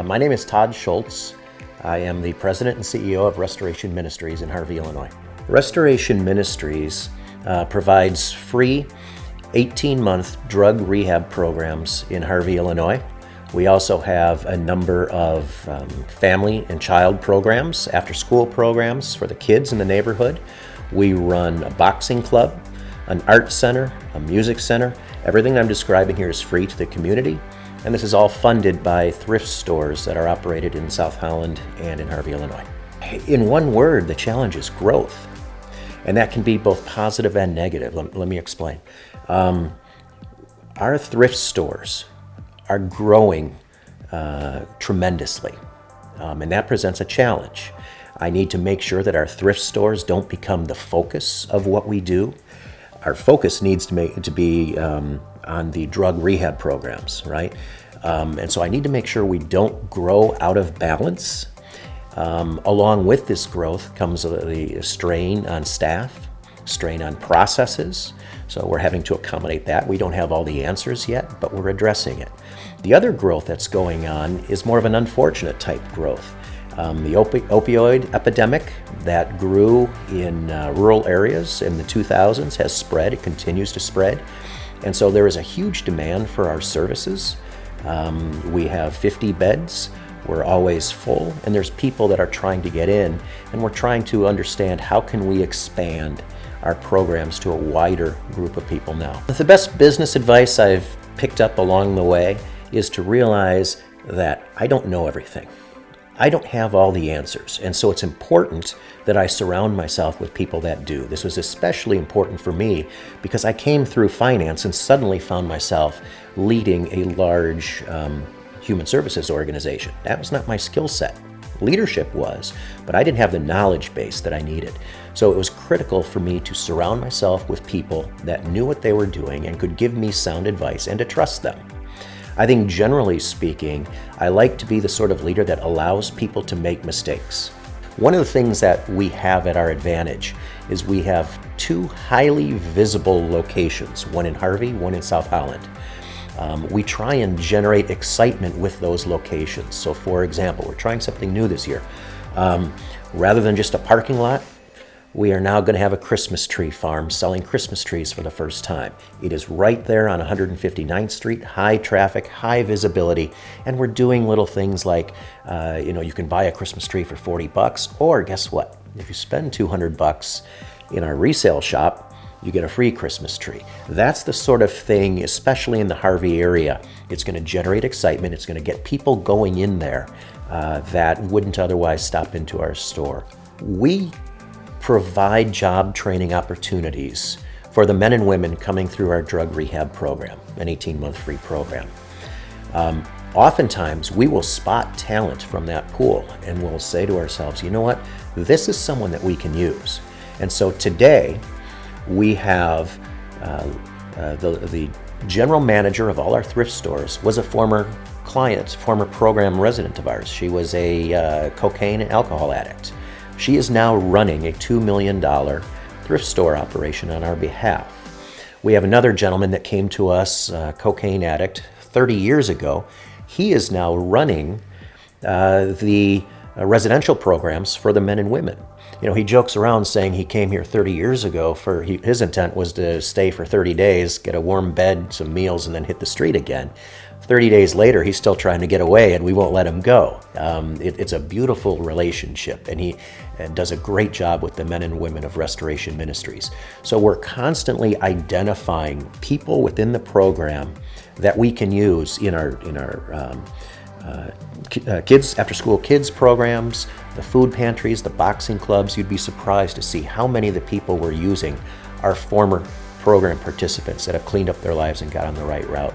My name is Todd Schultz. I am the President and CEO of Restoration Ministries in Harvey, Illinois. Restoration Ministries provides free 18-month drug rehab programs in Harvey, Illinois. We also have a number of family and child programs, after-school programs for the kids in the neighborhood. We run a boxing club, an art center, a music center. Everything I'm describing here is free to the community, and this is all funded by thrift stores that are operated in South Holland and in Harvey, Illinois. In one word, the challenge is growth, and that can be both positive and negative. Let me explain. Our thrift stores are growing tremendously, and that presents a challenge. I need to make sure that our thrift stores don't become the focus of what we do. Our focus needs to be on the drug rehab programs, right? And so I need to make sure we don't grow out of balance. Along with this growth comes the strain on staff, strain on processes. So we're having to accommodate that. We don't have all the answers yet, but we're addressing it. The other growth that's going on is more of an unfortunate type growth. The opioid epidemic that grew in rural areas in the 2000s has spread. It continues to spread. And so there is a huge demand for our services. We have 50 beds. We're always full, and there's people that are trying to get in, and we're trying to understand how can we expand our programs to a wider group of people now. The best business advice I've picked up along the way is to realize that I don't know everything. I don't have all the answers, and so it's important that I surround myself with people that do. This was especially important for me because I came through finance and suddenly found myself leading a large human services organization. That was not my skill set. Leadership was, but I didn't have the knowledge base that I needed. So it was critical for me to surround myself with people that knew what they were doing and could give me sound advice and to trust them. I think generally speaking, I like to be the sort of leader that allows people to make mistakes. One of the things that we have at our advantage is we have two highly visible locations, one in Harvey, one in South Holland. We try and generate excitement with those locations. So for example, we're trying something new this year. Rather than just a parking lot, we are now going to have a Christmas tree farm selling Christmas trees for the first time. It is right there on 159th Street, high traffic, high visibility, and we're doing little things like, you can buy a Christmas tree for $40, or guess what? If you spend $200 in our resale shop, you get a free Christmas tree. That's the sort of thing, especially in the Harvey area. It's going to generate excitement. It's going to get people going in there that wouldn't otherwise stop into our store. We provide job training opportunities for the men and women coming through our drug rehab program, an 18-month free program. Oftentimes, we will spot talent from that pool and we'll say to ourselves, you know what, this is someone that we can use. And so today, we have the general manager of all our thrift stores was a former client, former program resident of ours. She was a cocaine and alcohol addict. She is now running a $2 million thrift store operation on our behalf. We have another gentleman that came to us, cocaine addict, 30 years ago. He is now running the residential programs for the men and women. You know, he jokes around saying he came here 30 years ago his intent was to stay for 30 days, get a warm bed, some meals, and then hit the street again. 30 days later, he's still trying to get away and we won't let him go. It's a beautiful relationship, and he does a great job with the men and women of Restoration Ministries. So we're constantly identifying people within the program that we can use in our kids, after-school kids programs, the food pantries, the boxing clubs. You'd be surprised to see how many of the people we're using are former program participants that have cleaned up their lives and got on the right route.